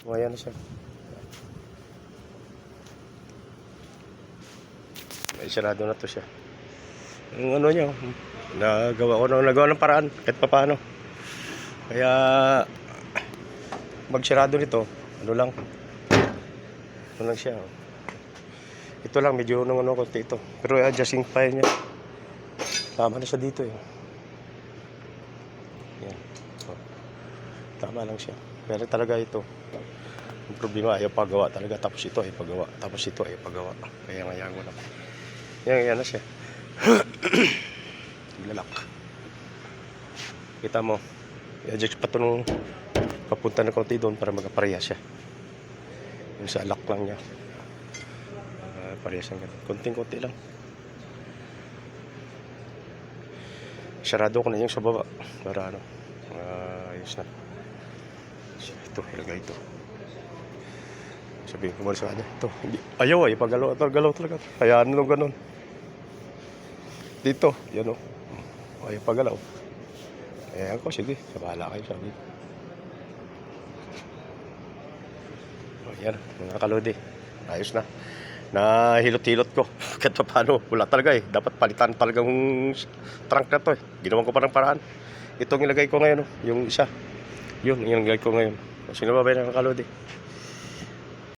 Ayan na siya. Ay, sarado na to siya. Yung ano niya, nagawa ng paraan kahit papaano. Kaya magsarado nito, ano lang siya. Ito lang medyo konti ito. Pero adjusting file niya. Tama na siya dito eh. Yan. Oh. Tama lang siya. Pero talaga ito. Ang problema ayaw pagawa talaga. Tapos ito ay pagawa. Tapos ito ay pagawa. Kaya ngayon ko na. Yan na siya. Lalak. Kita mo. I-adjust pa ito nung papunta na konti doon para magkapareha siya. Yung sa lock lang niya. Parehas ang ganun. Konting-konti lang. Sarado ko na yung sa baba. Para ano. Ayos na. Ito, ilagay ito. Sabihin ko muna sa kanya. Ito, hindi. Ayaw ay. Pagalaw talaga. Hayaan nung ganun. Dito. Yan o. Ayaw pagalaw. Ayan ko. Sige. Sabahala kayo. Sabi ko. Yan. Mga kalodi. Ayos na. Hilot-hilot ko. Kahit pa paano, wala talaga eh. Dapat palitan talagang trunk na to eh. Ginawan ko pa ng paraan. Itong ilagay ko ngayon, yung isa. Yun, yung ilagay ko ngayon. Sino ba ng kalodi?